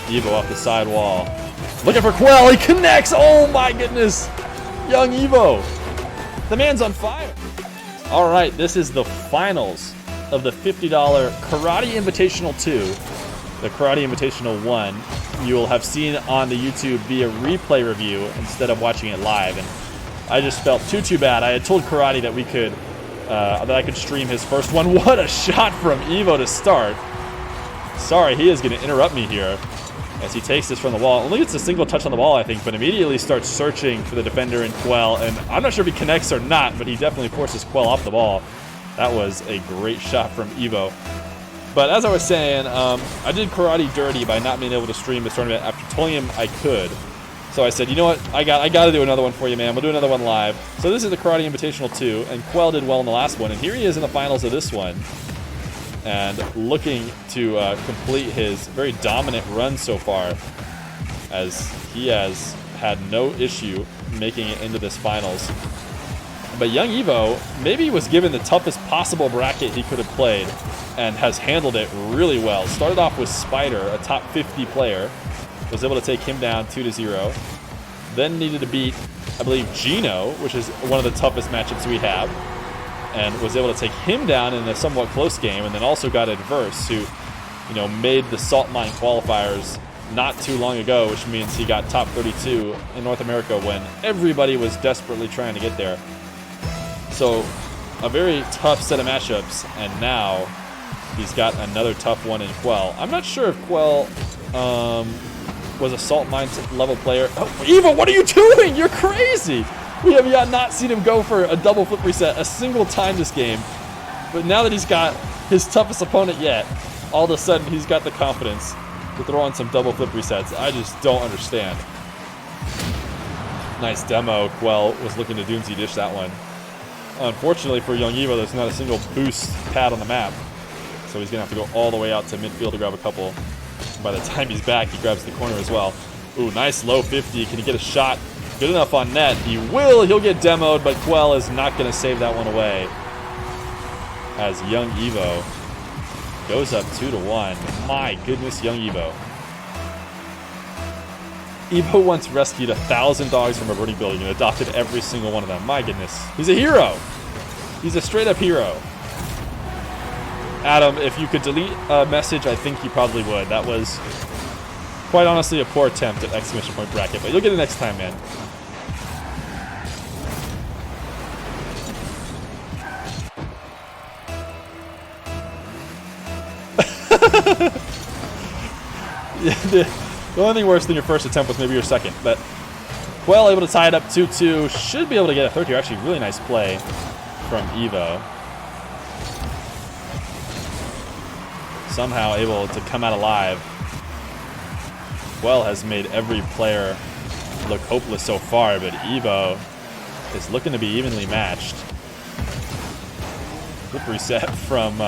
Evoh off the side wall. Looking for Quell. He connects. Oh my goodness. YungEvoh. The man's on fire. All right, this is the finals of the $50 Karate Invitational 2. The Karate Invitational 1 you will have seen on the YouTube via replay review instead of watching it live. And I just felt too bad. I had told Karate that we could, that I could stream his first one. What a shot from Evoh to start. Sorry, he is going to interrupt me here as he takes this from the wall. Only gets a single touch on the wall, I think, but immediately starts searching for the defender in Quell. And I'm not sure if he connects or not, but he definitely forces Quell off the ball. That was a great shot from Evoh. But as I was saying, I did Karate dirty by not being able to stream this tournament after telling him I could. So I said, you know what, I got to do another one for you, man. We'll do another one live. So this is the Karate Invitational 2, and Quell did well in the last one, and here he is in the finals of this one. And looking to complete his very dominant run so far, as he has had no issue making it into this finals. But YungEvoh maybe was given the toughest possible bracket he could have played and has handled it really well. Started off with Spider, a top 50 player, was able to take him down 2-0. Then needed to beat, I believe, Gino, which is one of the toughest matchups we have, and was able to take him down in a somewhat close game, and then also got Adverse, who, you know, made the Salt Mine qualifiers not too long ago, which means he got top 32 in North America when everybody was desperately trying to get there. So a very tough set of matchups, and now he's got another tough one in Quell. I'm not sure if Quell was a Salt Mine level player. Oh, Evoh, what are you doing? You're crazy. We have not seen him go for a double flip reset a single time this game. But now that he's got his toughest opponent yet, all of a sudden he's got the confidence to throw on some double flip resets. I just don't understand. Nice demo. Quell was looking to Doomsy dish that one. Unfortunately for YungEvoh, there's not a single boost pad on the map. So he's going to have to go all the way out to midfield to grab a couple. By the time he's back, he grabs the corner as well. Ooh, nice low 50. Can he get a shot? Good enough on net. He will. He'll get demoed, but Quell is not going to save that one away. As YungEvoh goes up 2-1. My goodness, YungEvoh. Evoh once rescued 1,000 dogs from a burning building and adopted every single one of them. My goodness. He's a hero. He's a straight-up hero. Adam, if you could delete a message, I think you probably would. That was, quite honestly, a poor attempt at exclamation point bracket, but you'll get it next time, man. The only thing worse than your first attempt was maybe your second, but Quell able to tie it up 2-2. Should be able to get a third here. Actually, really nice play from Evoh. Somehow able to come out alive. Quell has made every player look hopeless so far, but Evoh is looking to be evenly matched. Flip reset from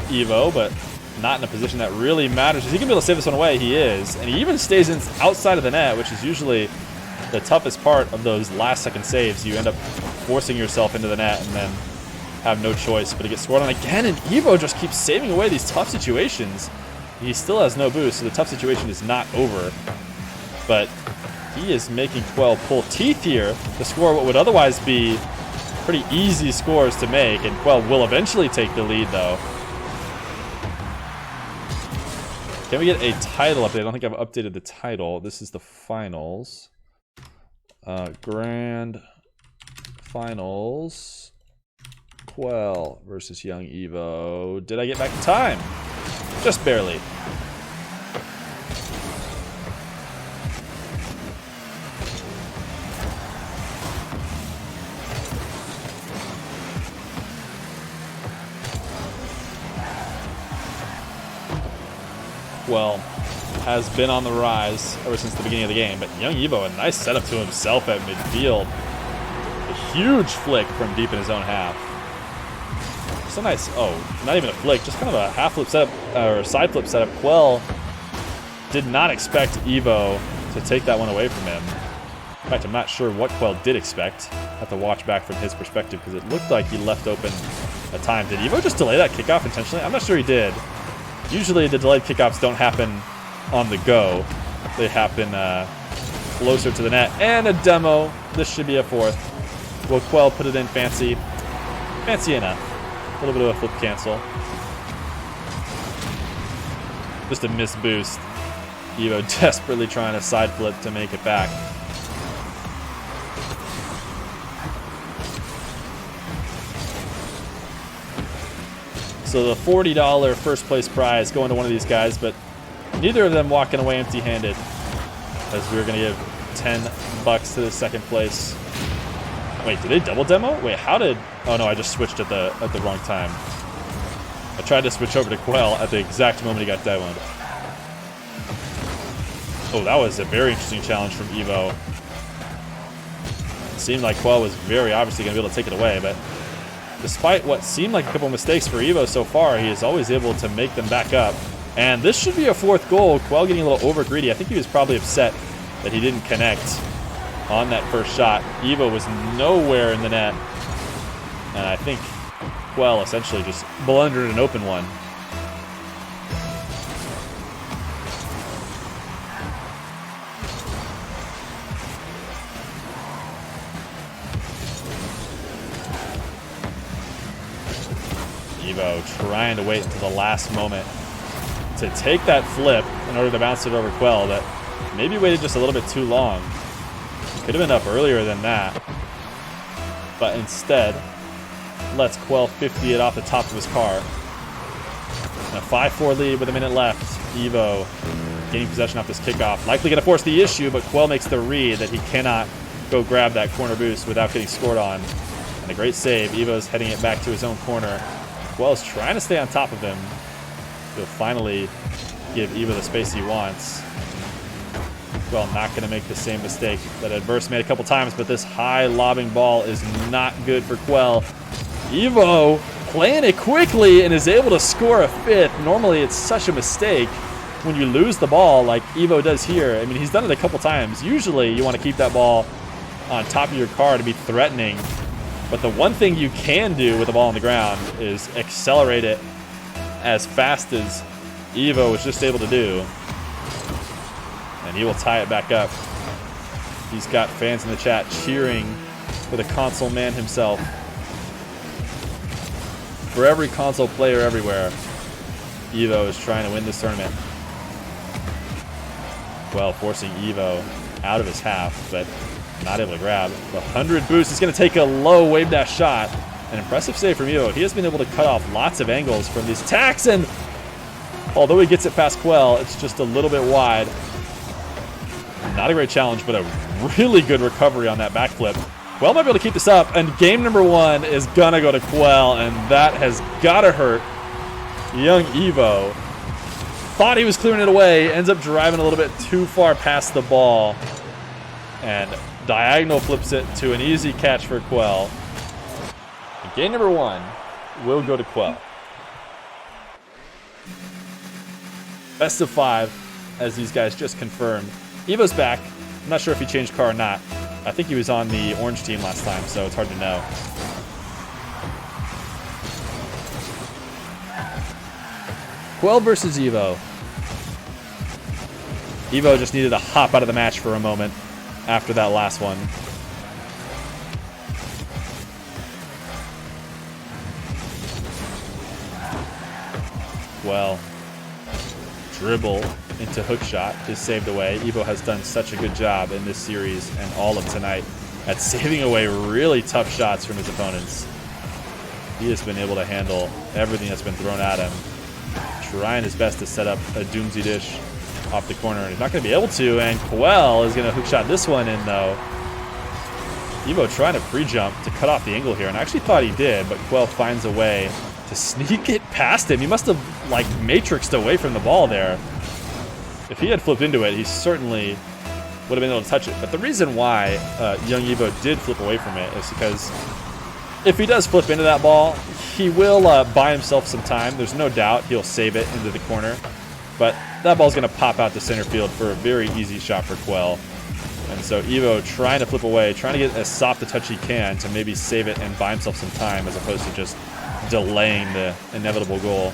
Evoh, but not in a position that really matters. Is he going to be able to save this one away? He is. And he even stays outside of the net, which is usually the toughest part of those last-second saves. You end up forcing yourself into the net and then have no choice but to get scored on again. And Evoh just keeps saving away these tough situations. He still has no boost, so the tough situation is not over. But he is making Quell pull teeth here to score what would otherwise be pretty easy scores to make. And Quell will eventually take the lead, though. Can we get a title update? I don't think I've updated the title. This is the finals. Grand Finals. Quell versus YungEvoh. Did I get back in time? Just barely. Quell has been on the rise ever since the beginning of the game, but YungEvoh, a nice setup to himself at midfield. A huge flick from deep in his own half. So nice. Oh, not even a flick, just kind of a half flip setup, or side flip setup. Quell did not expect Evoh to take that one away from him. In fact, I'm not sure what Quell did expect. I have to watch back from his perspective because it looked like he left open a time. Did Evoh just delay that kickoff intentionally? I'm not sure he did. Usually the delayed kickoffs don't happen on the go. They happen closer to the net. And a demo. This should be a fourth. Will Quell put it in fancy? Fancy enough. A little bit of a flip cancel. Just a missed boost. Evoh desperately trying to side flip to make it back. So the $40 first place prize going to one of these guys, but neither of them walking away empty-handed, as we were going to give $10 to the second place. Wait, did they double demo? Wait, how did... Oh no, I just switched at the wrong time. I tried to switch over to Quell at the exact moment he got demoed. Oh, that was a very interesting challenge from Evoh. It seemed like Quell was very obviously going to be able to take it away, but despite what seemed like a couple mistakes for Evoh so far, he is always able to make them back up. And this should be a fourth goal. Quell getting a little over greedy. I think he was probably upset that he didn't connect on that first shot. Evoh was nowhere in the net. And I think Quell essentially just blundered an open one. Evoh trying to wait until the last moment to take that flip in order to bounce it over Quell, that maybe waited just a little bit too long. Could have been up earlier than that, but instead lets Quell 50 it off the top of his car. And a 5-4 lead with a minute left. Evoh gaining possession off this kickoff. Likely going to force the issue, but Quell makes the read that he cannot go grab that corner boost without getting scored on. And a great save. Evoh's heading it back to his own corner. Quell's trying to stay on top of him. He'll finally give Evoh the space he wants. Quell not going to make the same mistake that Adverse made a couple times, but this high lobbing ball is not good for Quell. Evoh playing it quickly and is able to score a fifth. Normally it's such a mistake when you lose the ball like Evoh does here. I mean, he's done it a couple times. Usually you want to keep that ball on top of your car to be threatening. But the one thing you can do with the ball on the ground is accelerate it as fast as Evoh was just able to do. And he will tie it back up. He's got fans in the chat cheering for the console man himself. For every console player everywhere, Evoh is trying to win this tournament. Well, forcing Evoh out of his half, but not able to grab. The 100 boost is going to take a low wave dash shot. An impressive save from Evoh. He has been able to cut off lots of angles from these attacks, and although he gets it past Quell, it's just a little bit wide. Not a great challenge, but a really good recovery on that backflip. Quell might be able to keep this up, and game number one is gonna go to Quell, and that has gotta hurt. YungEvoh thought he was clearing it away, ends up driving a little bit too far past the ball, and diagonal flips it to an easy catch for Quell. And game number one will go to Quell. Best of 5, as these guys just confirmed. Evoh's back. I'm not sure if he changed car or not. I think he was on the orange team last time, so it's hard to know. Quell versus Evoh. Evoh just needed to hop out of the match for a moment after that last one. Well, dribble into hook shot is saved away. Evoh has done such a good job in this series and all of tonight at saving away really tough shots from his opponents. He has been able to handle everything that's been thrown at him, trying his best to set up a doomsy dish off the corner, and he's not going to be able to, and Quell is going to hook shot this one in, though. Evoh trying to pre-jump to cut off the angle here, and I actually thought he did, but Quell finds a way to sneak it past him. He must have, like, matrixed away from the ball there. If he had flipped into it, he certainly would have been able to touch it. But the reason why YungEvoh did flip away from it is because if he does flip into that ball, he will buy himself some time. There's no doubt he'll save it into the corner. But that ball's going to pop out to center field for a very easy shot for Quell. And so Evoh trying to flip away, trying to get as soft a touch he can to maybe save it and buy himself some time as opposed to just delaying the inevitable goal.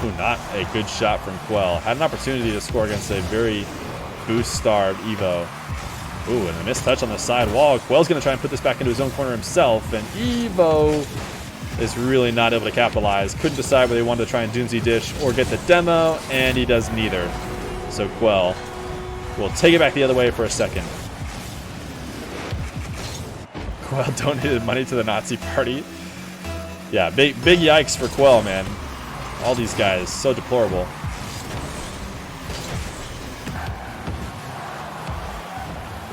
Ooh, not a good shot from Quell. Had an opportunity to score against a very boost-starved Evoh. Ooh, and a missed touch on the side wall. Quell's going to try and put this back into his own corner himself, and Evoh is really not able to capitalize. Couldn't decide whether he wanted to try and Doomsy Dish or get the demo, and he does neither. So Quell will take it back the other way for a second. Quell donated money to the Nazi party. Yeah, big yikes for Quell, man. All these guys, so deplorable.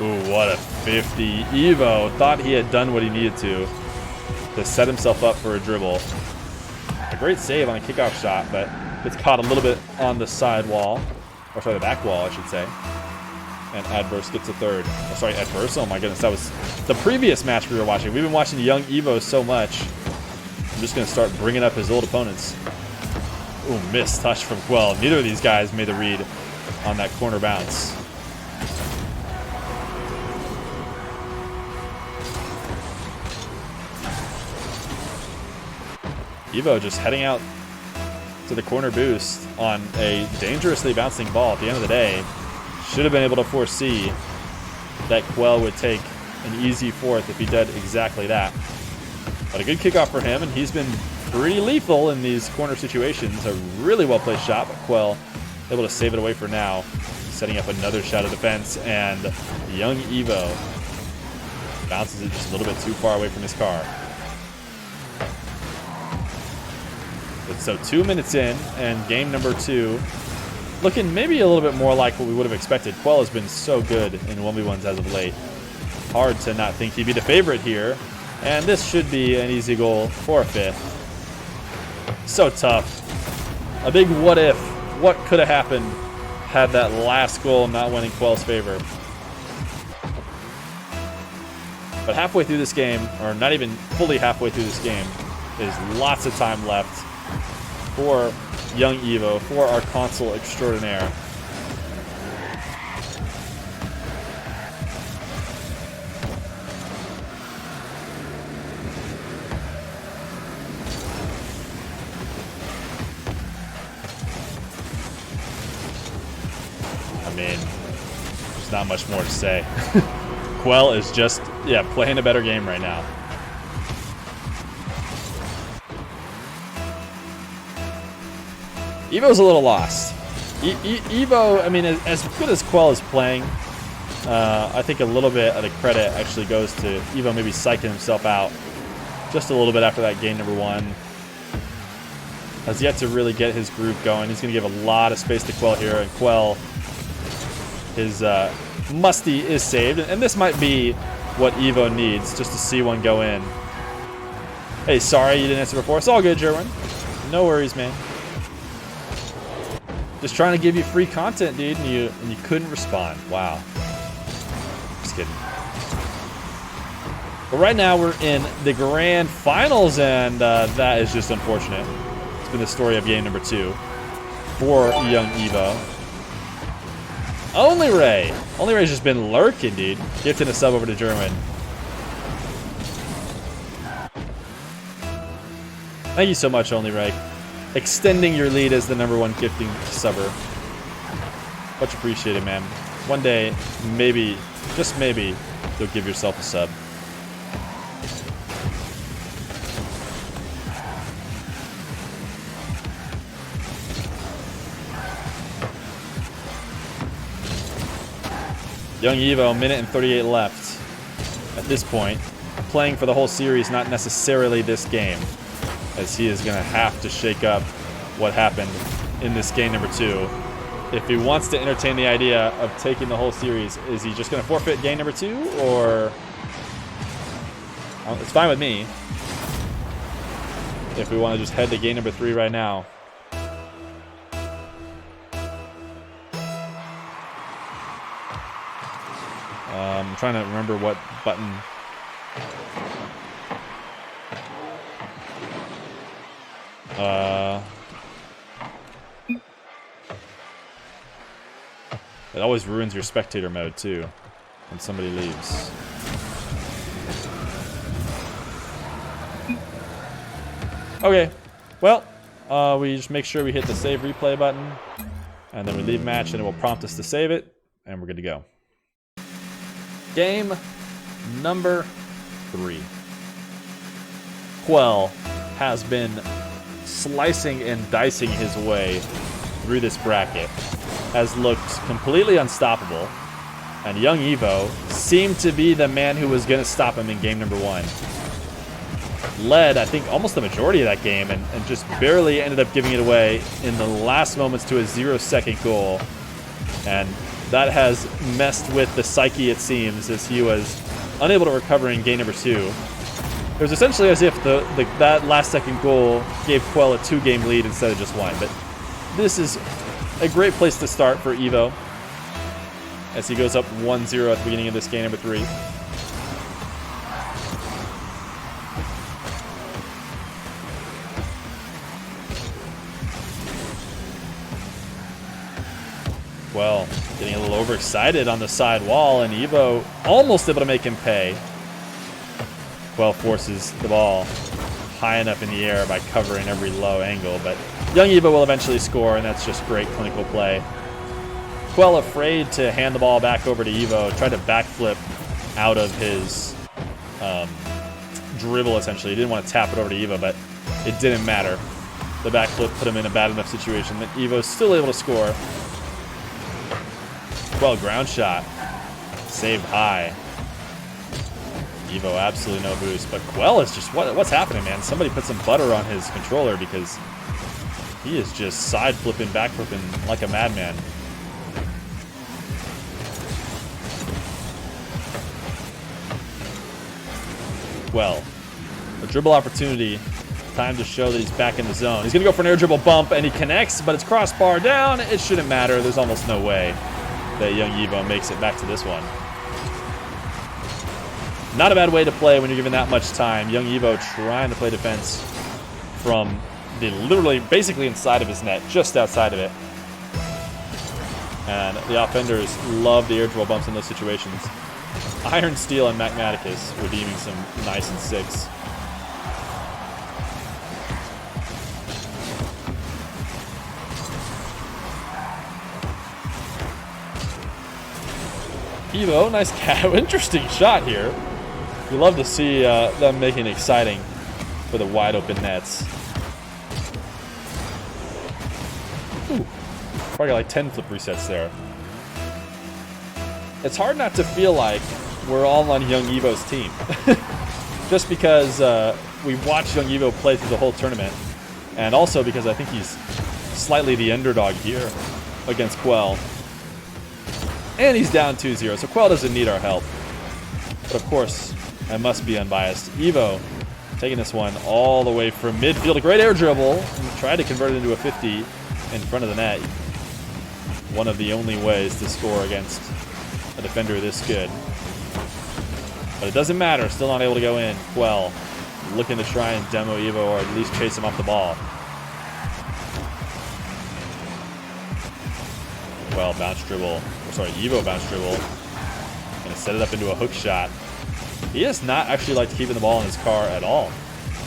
Ooh, what a 50. Evoh thought he had done what he needed to set himself up for a dribble. A great save on a kickoff shot, but it's caught a little bit on the side wall. Or sorry, the back wall, I should say. And Adverse gets a third. Oh, sorry, Adverse. Oh my goodness, that was the previous match we were watching. We've been watching YungEvoh so much. I'm just going to start bringing up his old opponents. Ooh, missed touch from Quell. Neither of these guys made the read on that corner bounce. Evoh just heading out to the corner boost on a dangerously bouncing ball. At the end of the day, should have been able to foresee that Quell would take an easy fourth if he did exactly that. But a good kickoff for him, and he's been pretty lethal in these corner situations. A really well-placed shot, but Quell able to save it away for now. Setting up another shot of defense, and YungEvoh bounces it just a little bit too far away from his car. So 2 minutes in, and game number 2 looking maybe a little bit more like what we would have expected. Quell has been so good in 1v1s as of late. Hard to not think he'd be the favorite here. And this should be an easy goal for a fifth. So tough. A big what if. What could have happened had that last goal not went in Quell's favor. But halfway through this game, or not even fully halfway through this game, there's lots of time left for YungEvoh, for our console extraordinaire. I mean, there's not much more to say. Quell is just, yeah, playing a better game right now. Evo's a little lost. Evoh, I mean, as good as Quell is playing, I think a little bit of the credit actually goes to Evoh maybe psyching himself out just a little bit after that game number 1. Has yet to really get his groove going. He's going to give a lot of space to Quell here, and Quell, his musty is saved. And this might be what Evoh needs, just to see one go in. Hey, sorry you didn't answer before. It's all good, Jerwin. No worries, man. Just trying to give you free content, dude, and you couldn't respond. Wow. Just kidding. But right now we're in the grand finals, and that is just unfortunate. It's been the story of game number 2 for YungEvoh. Only Ray. Only Ray's just been lurking, dude. Gifting a sub over to German. Thank you so much, Only Ray. Extending your lead as the #1 gifting subber. Much appreciated, man. One day, maybe, just maybe, you'll give yourself a sub. YungEvoh, minute and 38 left. At this point, playing for the whole series, not necessarily this game, as he is going to have to shake up what happened in this game number 2. If he wants to entertain the idea of taking the whole series, is he just going to forfeit game number 2, or... it's fine with me. If we want to just head to game number 3 right now. I'm trying to remember what button... It always ruins your spectator mode too when somebody leaves. Okay, well, we just make sure we hit the save replay button, and then we leave match, and it will prompt us to save it, and we're good to go. Game number 3. Quell has been slicing and dicing his way through this bracket, has looked completely unstoppable, and YungEvoh seemed to be the man who was going to stop him in game number 1. Led, I think, almost the majority of that game, and just barely ended up giving it away in the last moments to a 0-second goal. And that has messed with the psyche, it seems, as he was unable to recover in game number 2. It was essentially as if that last-second goal gave Quell a 2-game lead instead of just 1. But this is a great place to start for Evoh, as he goes up 1-0 at the beginning of this game number 3. Quell getting a little overexcited on the side wall, and Evoh almost able to make him pay. Quell forces the ball high enough in the air by covering every low angle, but YungEvoh will eventually score, and that's just great clinical play. Quell afraid to hand the ball back over to Evoh, tried to backflip out of his dribble, essentially. He didn't want to tap it over to Evoh, but it didn't matter. The backflip put him in a bad enough situation that Evoh's still able to score. Quell ground shot, saved high. Evoh absolutely no boost, but Quell is just, what's happening, man? Somebody put some butter on his controller, because he is just side flipping, back flipping like a madman. Quell, a dribble opportunity, time to show that he's back in the zone. He's gonna go for an air dribble bump, and he connects, but it's crossbar down. It shouldn't matter. There's almost no way that YungEvoh makes it back to this one. Not a bad way to play when you're given that much time. YungEvoh trying to play defense from the literally basically inside of his net, just outside of it. And the offenders love the air dribble bumps in those situations. Iron Steel and Magmaticus redeeming some nice and 6. Evoh, nice interesting shot here. You love to see them making it exciting for the wide open nets. Ooh, probably got like 10 flip resets there. It's hard not to feel like we're all on YungEvoh's team. Just because we watched YungEvoh play through the whole tournament, and also because I think he's slightly the underdog here against Quell. And he's down 2-0, so Quell doesn't need our help. But of course, I must be unbiased. Evoh taking this one all the way from midfield. A great air dribble. And tried to convert it into a 50 in front of the net. One of the only ways to score against a defender this good. But it doesn't matter. Still not able to go in. Quell looking to try and demo Evoh, or at least chase him off the ball. Quell bounce dribble. Evoh bounce dribble. Gonna set it up into a hook shot. He does not actually like keeping the ball in his car at all.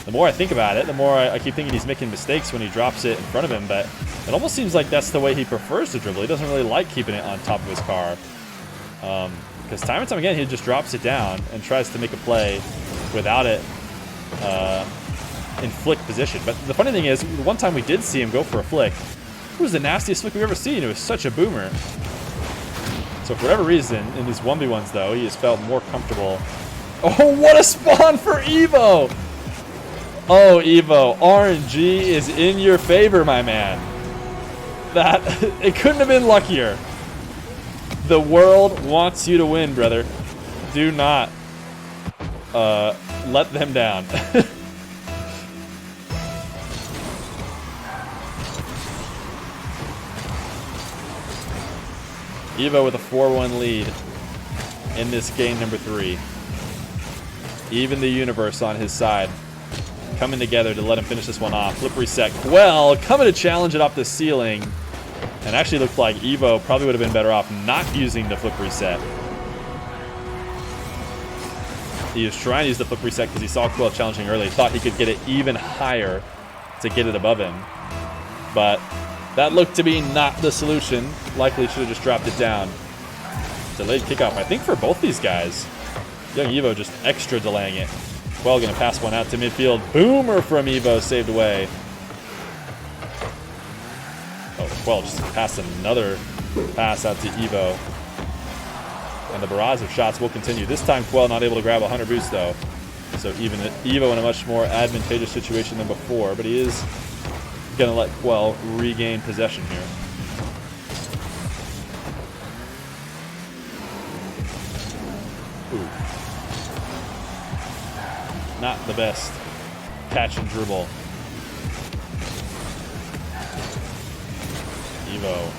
The more I think about it, the more I keep thinking he's making mistakes when he drops it in front of him, but it almost seems like that's the way he prefers to dribble. He doesn't really like keeping it on top of his car. Because time and time again, he just drops it down and tries to make a play without it in flick position. But the funny thing is, the one time we did see him go for a flick, it was the nastiest flick we've ever seen. It was such a boomer. So for whatever reason, in these 1v1s though, he has felt more comfortable. Oh, what a spawn for Evoh! Oh, Evoh, RNG is in your favor, my man. That, it couldn't have been luckier. The world wants you to win, brother. Do not let them down. Evoh with a 4-1 lead in this game number 3. Even the universe on his side, coming together to let him finish this one off. Flip reset. Quell coming to challenge it off the ceiling. And actually looked like Evoh probably would have been better off not using the flip reset. He was trying to use the flip reset because he saw Quell challenging early. Thought he could get it even higher to get it above him. But that looked to be not the solution. Likely should have just dropped it down. Delayed kickoff, I think, for both these guys. YungEvoh just extra delaying it. Quell gonna pass one out to midfield. Boomer from Evoh, saved away. Oh, Quell just passed another pass out to Evoh. And the barrage of shots will continue. This time Quell not able to grab a 100 boost though. So even Evoh in a much more advantageous situation than before, but he is gonna let Quell regain possession here. Ooh. Not the best catch and dribble. Evoh,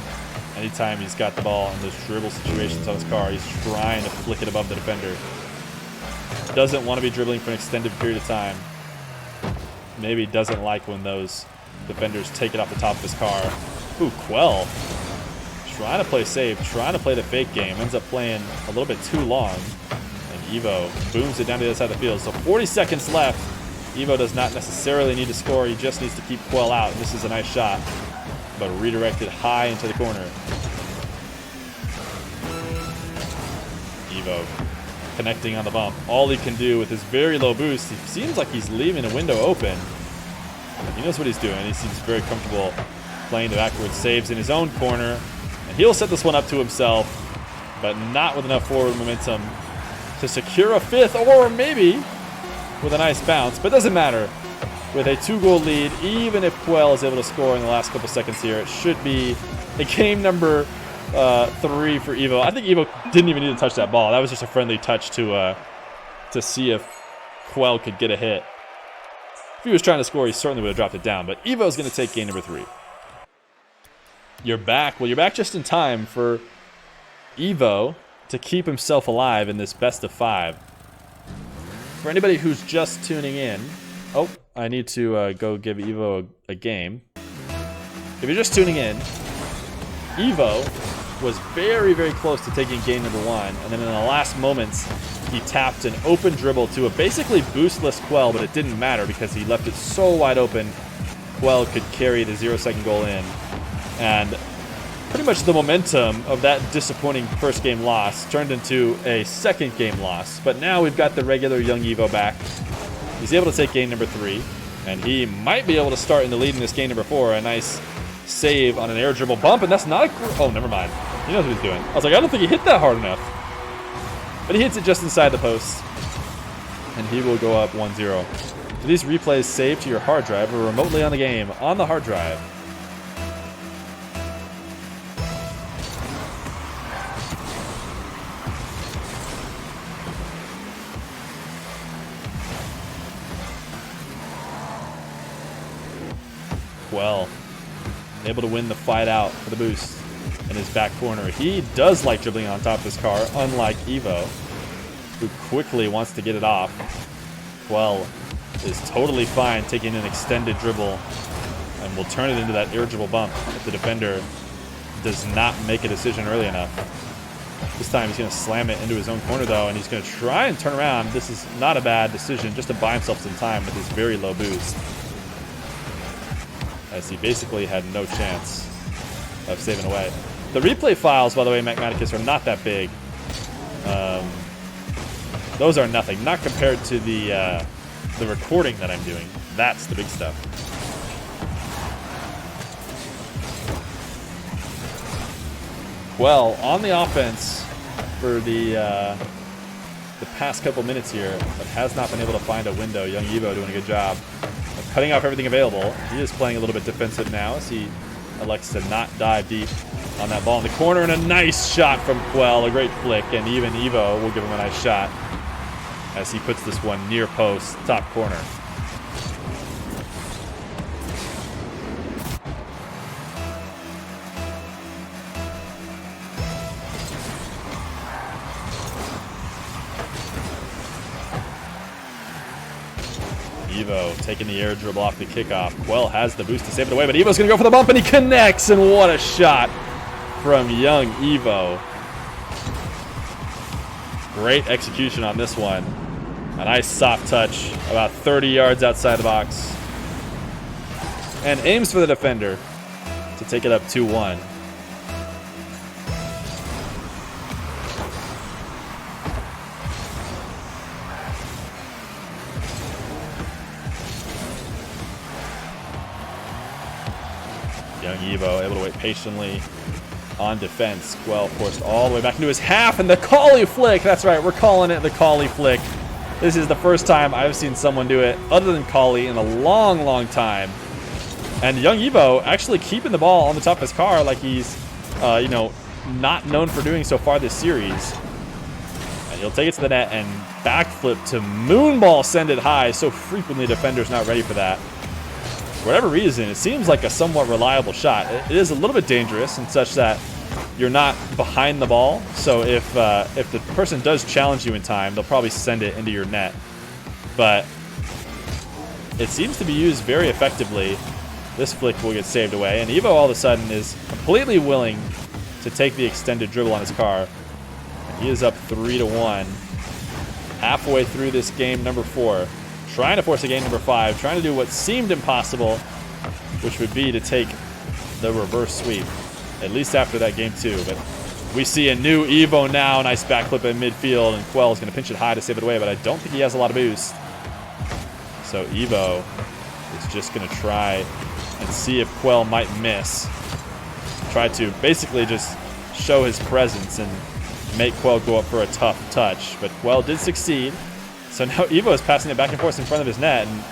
anytime he's got the ball in those dribble situations on his car, he's trying to flick it above the defender. Doesn't want to be dribbling for an extended period of time. Maybe doesn't like when those defenders take it off the top of his car. Ooh, Quell trying to play safe, trying to play the fake game. Ends up playing a little bit too long. And Evoh booms it down to the other side of the field. So 40 seconds left. Evoh does not necessarily need to score. He just needs to keep Quell out. And this is a nice shot, but redirected high into the corner. Evoh connecting on the bump. All he can do with his very low boost, he seems like he's leaving a window open. He knows what he's doing. He seems very comfortable playing the backwards saves in his own corner. And he'll set this one up to himself, but not with enough forward momentum to secure a fifth, or maybe with a nice bounce, but doesn't matter. With a 2-goal lead, even if Quell is able to score in the last couple seconds here, it should be a game number 3 for Evoh. I think Evoh didn't even need to touch that ball. That was just a friendly touch to see if Quell could get a hit. If he was trying to score, he certainly would have dropped it down, but Evoh's going to take game number 3. You're back. Well, you're back just in time for Evoh to keep himself alive in this best of 5. For anybody who's just tuning in, oh, I need to go give Evoh a game. If you're just tuning in, Evoh was very, very close to taking game number 1, and then in the last moments, he tapped an open dribble to a basically boostless Quell, but it didn't matter because he left it so wide open, Quell could carry the 0-second goal in. And pretty much the momentum of that disappointing first game loss turned into a second game loss. But now we've got the regular YungEvoh back. He's able to take game number 3, and he might be able to start in the lead in this game number 4. A nice save on an air dribble bump, and that's not a... Oh, never mind. He knows what he's doing. I was like, I don't think he hit that hard enough. But he hits it just inside the post, and he will go up 1-0. Do these replays save to your hard drive or remotely on the game on the hard drive? Quell able to win the fight out for the boost in his back corner. He does like dribbling on top of his car, unlike Evoh, who quickly wants to get it off. Quell is totally fine taking an extended dribble and will turn it into that air dribble bump if the defender does not make a decision early enough. This time he's going to slam it into his own corner though, and he's going to try and turn around. This is not a bad decision, just to buy himself some time with his very low boost, as he basically had no chance of saving away. The replay files, by the way, Magmaticus, are not that big. Those are nothing, not compared to the recording that I'm doing. That's the big stuff. Well, on the offense for the past couple minutes here, but has not been able to find a window. YungEvoh doing a good job of cutting off everything available. He is playing a little bit defensive now as he elects to not dive deep on that ball in the corner, and a nice shot from Quell, a great flick, and even Evoh will give him a nice shot as he puts this one near post, top corner. Evoh taking the air dribble off the kickoff. Quell has the boost to save it away, but Evoh's going to go for the bump, and he connects, and what a shot from YungEvoh. Great execution on this one. A nice soft touch, about 30 yards outside the box. and aims for the defender to take it up 2-1. YungEvoh able to wait patiently on defense. Quell forced all the way back into his half, and the collie flick. That's right, we're calling it the collie flick. This is the first time I've seen someone do it other than collie in a long, long time. And YungEvoh actually keeping the ball on the top of his car like he's, you know, not known for doing so far this series. And he'll take it to the net and backflip to moonball, send it high. So frequently defenders not ready for that. For whatever reason, it seems like a somewhat reliable shot. It is a little bit dangerous in such that you're not behind the ball. So if the person does challenge you in time, they'll probably send it into your net. But it seems to be used very effectively. This flick will get saved away, and Evoh all of a sudden is completely willing to take the extended dribble on his car. And he is up 3-1. Halfway through this game number 4. Trying to force a game number 5, trying to do what seemed impossible, which would be to take the reverse sweep, at least after that game 2. But we see a new Evoh now. Nice backflip in midfield, and Quell is going to pinch it high to save it away, but I don't think he has a lot of boost. So Evoh is just going to try and see if Quell might miss. Try to basically just show his presence and make Quell go up for a tough touch, but Quell did succeed. So now Evoh is passing it back and forth in front of his net, and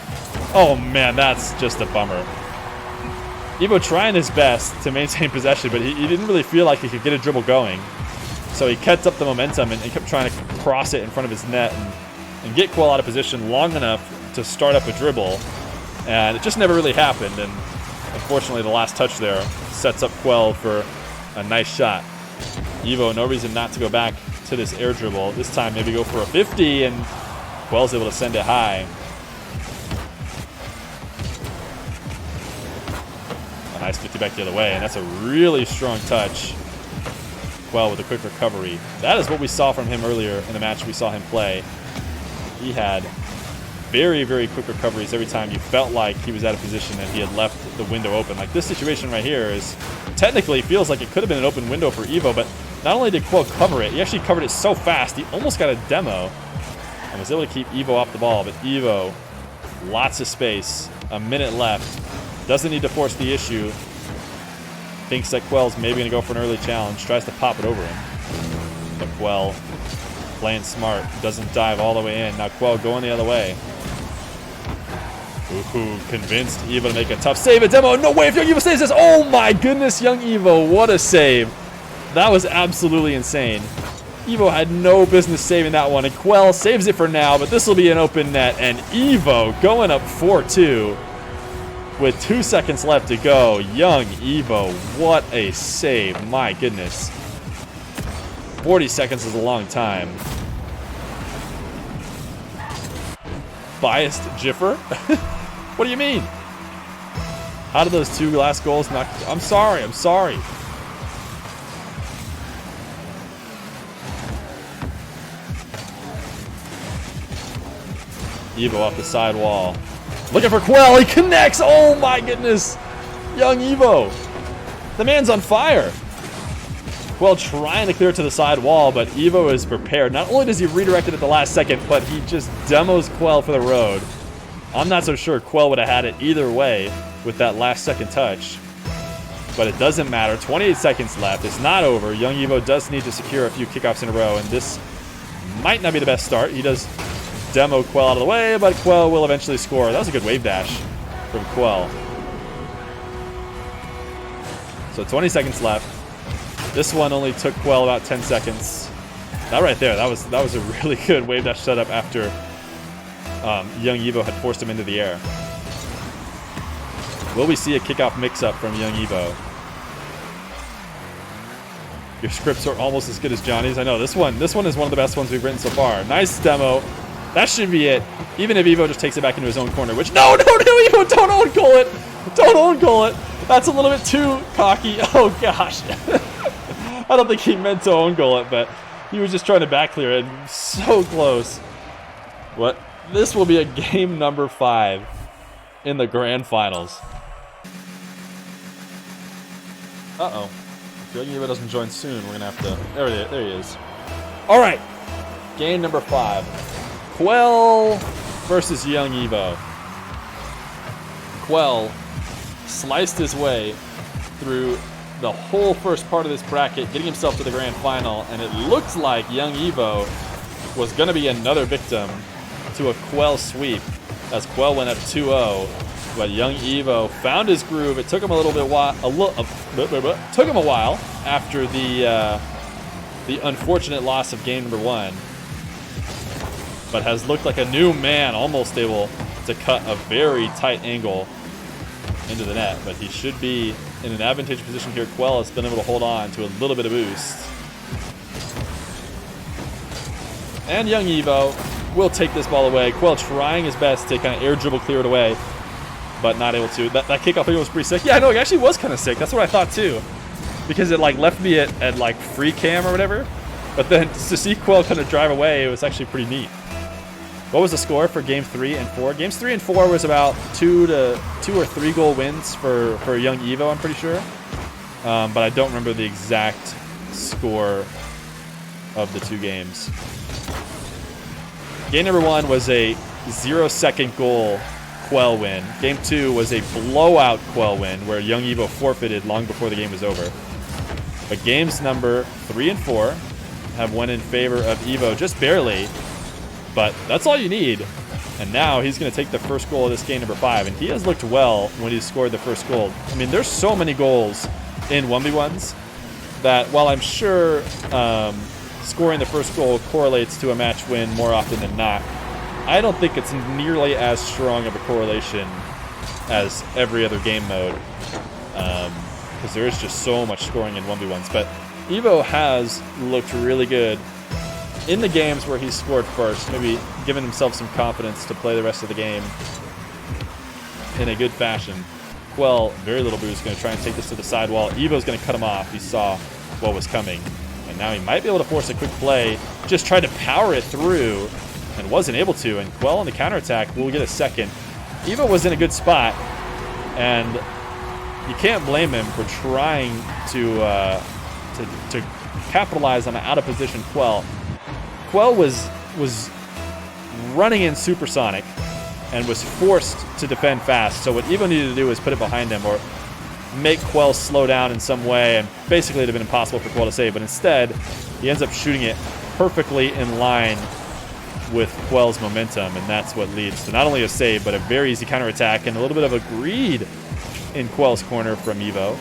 oh man, that's just a bummer. Evoh trying his best to maintain possession, but he didn't really feel like he could get a dribble going. So he kept up the momentum and kept trying to cross it in front of his net and get Quell out of position long enough to start up a dribble. And it just never really happened, and unfortunately the last touch there sets up Quell for a nice shot. Evoh, no reason not to go back to this air dribble. This time maybe go for a 50, and Quell's able to send it high. A nice 50 back the other way, and that's a really strong touch. Quell with a quick recovery. That is what we saw from him earlier in the match we saw him play. He had very, very quick recoveries every time you felt like he was out of position and he had left the window open. Like this situation right here is technically feels like it could have been an open window for Evoh, but not only did Quell cover it, he actually covered it so fast, he almost got a demo and was able to keep Evoh off the ball. But Evoh, lots of space, a minute left, doesn't need to force the issue. Thinks that Quell's maybe going to go for an early challenge, tries to pop it over him. But Quell, playing smart, doesn't dive all the way in. Now Quell going the other way. Ooh, convinced Evoh to make a tough save. A demo, no way if YungEvoh saves this. Oh my goodness, YungEvoh, what a save. That was absolutely insane. Evoh had no business saving that one, and Quell saves it for now, but this will be an open net, and Evoh going up 4-2 with 2 seconds left to go. YungEvoh, what a save, my goodness. 40 seconds is a long time. Biased Jiffer? What do you mean? How did those 2 last goals not... I'm sorry. Evoh off the side wall. Looking for Quell. He connects. Oh my goodness. YungEvoh. The man's on fire. Quell trying to clear it to the side wall, but Evoh is prepared. Not only does he redirect it at the last second, but he just demos Quell for the road. I'm not so sure Quell would have had it either way with that last second touch. But it doesn't matter. 28 seconds left. It's not over. YungEvoh does need to secure a few kickoffs in a row, and this might not be the best start. He does demo Quell out of the way, but Quell will eventually score. That was a good wave dash from Quell. So 20 seconds left. This one only took Quell about 10 seconds. That right there, that was a really good wave dash setup after YungEvoh had forced him into the air. Will we see a kickoff mix-up from YungEvoh? Your scripts are almost as good as Johnny's. I know, this one is one of the best ones we've written so far. Nice demo. That should be it. Even if Evoh just takes it back into his own corner, which... No, Evoh, don't own goal it. Don't own goal it. That's a little bit too cocky. Oh, gosh. I don't think he meant to own goal it, but he was just trying to back clear it. So close. What? This will be a game number 5 in the grand finals. Uh-oh. If YungEvoh doesn't join soon, we're going to have to... There he is. All right. Game number 5. Quell versus YungEvoh. Quell sliced his way through the whole first part of this bracket, getting himself to the grand final, and it looked like YungEvoh was going to be another victim to a Quell sweep, as Quell went up 2-0. But YungEvoh found his groove. It took him took him a while after the unfortunate loss of game number 1, but has looked like a new man, almost able to cut a very tight angle into the net. But he should be in an advantageous position here. Quell has been able to hold on to a little bit of boost. And YungEvoh will take this ball away. Quell trying his best to kind of air dribble clear it away, but not able to. That kickoff video was pretty sick. Yeah, no, it actually was kind of sick. That's what I thought too, because it like left me at like free cam or whatever. But then to see Quell kind of drive away, it was actually pretty neat. What was the score for game 3 and 4? Games 3 and 4 was about 2 or 3 goal wins for YungEvoh, I'm pretty sure. But I don't remember the exact score of the 2 games. Game number 1 was a 0-second goal Quell win. Game 2 was a blowout Quell win where YungEvoh forfeited long before the game was over. But games number 3 and 4 have went in favor of Evoh, just barely. But that's all you need. And now he's going to take the first goal of this game number 5. And he has looked well when he scored the first goal. I mean, there's so many goals in 1v1s that while I'm sure scoring the first goal correlates to a match win more often than not, I don't think it's nearly as strong of a correlation as every other game mode. Because there is just so much scoring in 1v1s. But Evoh has looked really good in the games where he's scored first, maybe giving himself some confidence to play the rest of the game in a good fashion. Quell, very little boost, going to try and take this to the sidewall. Evo's going to cut him off. He saw what was coming. And now he might be able to force a quick play. Just tried to power it through and wasn't able to. And Quell on the counterattack will get a second. Evoh was in a good spot, and you can't blame him for trying to capitalize on an out-of-position Quell. Quell was running in supersonic and was forced to defend fast. So what Evoh needed to do was put it behind him or make Quell slow down in some way, and basically it would have been impossible for Quell to save. But instead, he ends up shooting it perfectly in line with Quell's momentum, and that's what leads to not only a save, but a very easy counterattack and a little bit of a greed in Quell's corner from Evoh.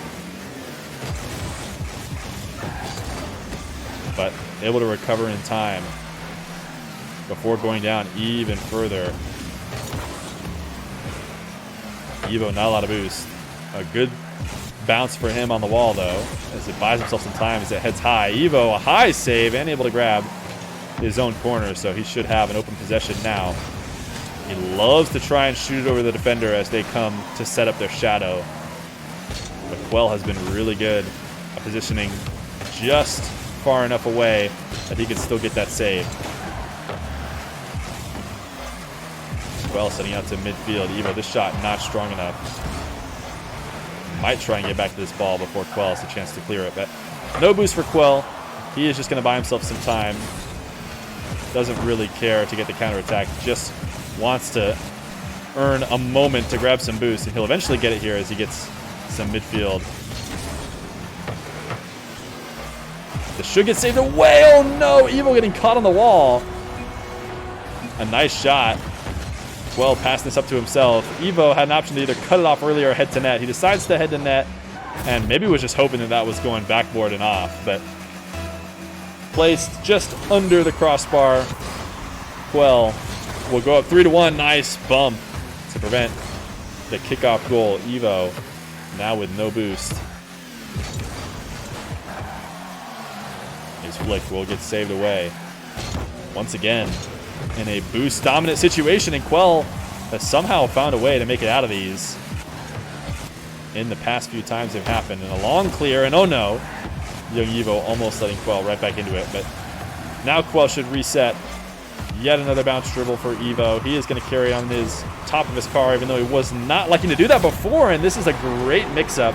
But able to recover in time before going down even further. Evoh, not a lot of boost. A good bounce for him on the wall, though, as it buys himself some time as it heads high. Evoh, a high save and able to grab his own corner, so he should have an open possession now. He loves to try and shoot it over the defender as they come to set up their shadow. But Quell has been really good at positioning just far enough away that he can still get that save. Quell setting out to midfield. Evoh, this shot not strong enough. Might try and get back to this ball before Quell has a chance to clear it, but no boost for Quell. He is just going to buy himself some time. Doesn't really care to get the counterattack. Just wants to earn a moment to grab some boost, and he'll eventually get it here as he gets some midfield. This should get saved away. Oh no, Evoh getting caught on the wall. A nice shot. Quell passing this up to himself. Evoh had an option to either cut it off earlier or head to net. He decides to head to net, and maybe was just hoping that that was going backboard and off, but placed just under the crossbar. Quell will go up 3-1. Nice bump to prevent the kickoff goal. Evoh now with no boost. His flick will get saved away. Once again, in a boost-dominant situation, and Quell has somehow found a way to make it out of these in the past few times they've happened. And a long clear, and oh no, YungEvoh almost letting Quell right back into it. But now Quell should reset. Yet another bounce dribble for Evoh. He is going to carry on his top of his car, even though he was not liking to do that before. And this is a great mix-up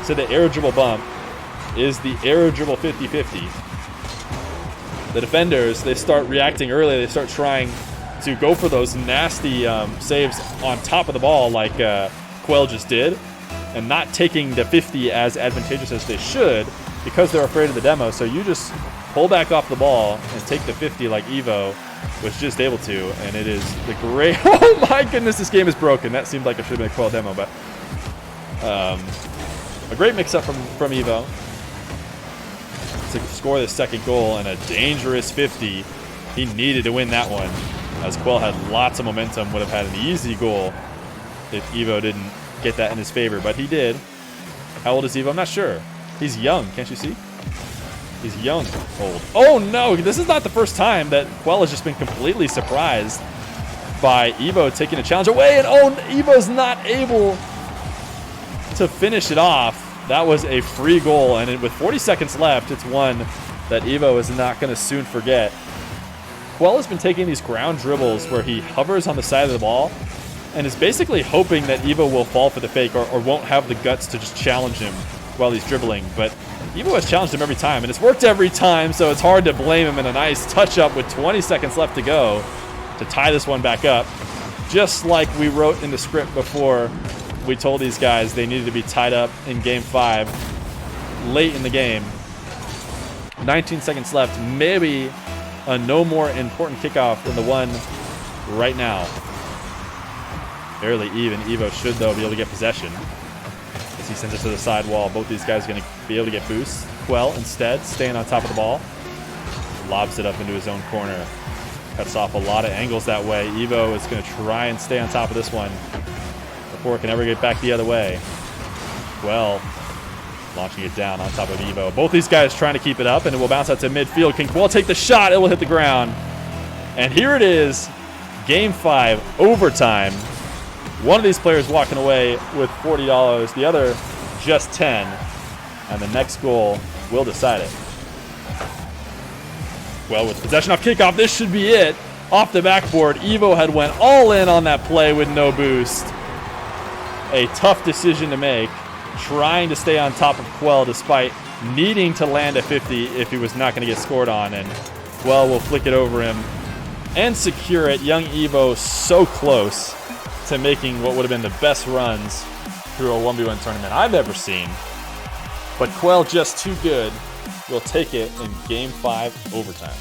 to the air dribble bump. is the air dribble 50-50. The defenders, they start reacting early. They start trying to go for those nasty saves on top of the ball like Quell just did, and not taking the 50 as advantageous as they should because they're afraid of the demo. So you just pull back off the ball and take the 50 like Evoh was just able to, and it is the great... Oh my goodness, this game is broken. That seemed like it should have been a Quell demo, but a great mix-up from Evoh to score the second goal, and a dangerous 50. He needed to win that one, as Quell had lots of momentum, would have had an easy goal if Evoh didn't get that in his favor, but he did. How old is Evoh? I'm not sure. He's young, can't you see? He's young, old. Oh no, this is not the first time that Quell has just been completely surprised by Evoh taking a challenge away, and oh, Evoh's not able to finish it off. That was a free goal, and with 40 seconds left, it's one that Evoh is not going to soon forget. Quell has been taking these ground dribbles where he hovers on the side of the ball and is basically hoping that Evoh will fall for the fake or won't have the guts to just challenge him while he's dribbling. But Evoh has challenged him every time, and it's worked every time, so it's hard to blame him. And a nice touch-up with 20 seconds left to go to tie this one back up. Just like we wrote in the script before, we told these guys they needed to be tied up in Game 5 late in the game. 19 seconds left. Maybe a no more important kickoff than the one right now. Barely even. Evoh should, though, be able to get possession as he sends it to the side wall. Both these guys are going to be able to get boosts. Quell, instead, staying on top of the ball. Lobs it up into his own corner. Cuts off a lot of angles that way. Evoh is going to try and stay on top of this one before it can ever get back the other way. Quell launching it down on top of Evoh. Both these guys trying to keep it up, and it will bounce out to midfield. Can Quell take the shot? It will hit the ground. And here it is, Game 5, overtime. One of these players walking away with $40, the other just 10. And the next goal will decide it. Well, with possession off kickoff, this should be it. Off the backboard, Evoh had went all in on that play with no boost. A tough decision to make, trying to stay on top of Quell despite needing to land a 50 if he was not going to get scored on, and Quell will flick it over him and secure it. YungEvoh so close to making what would have been the best runs through a 1v1 tournament I've ever seen, but Quell just too good. Will take it in Game 5 overtime.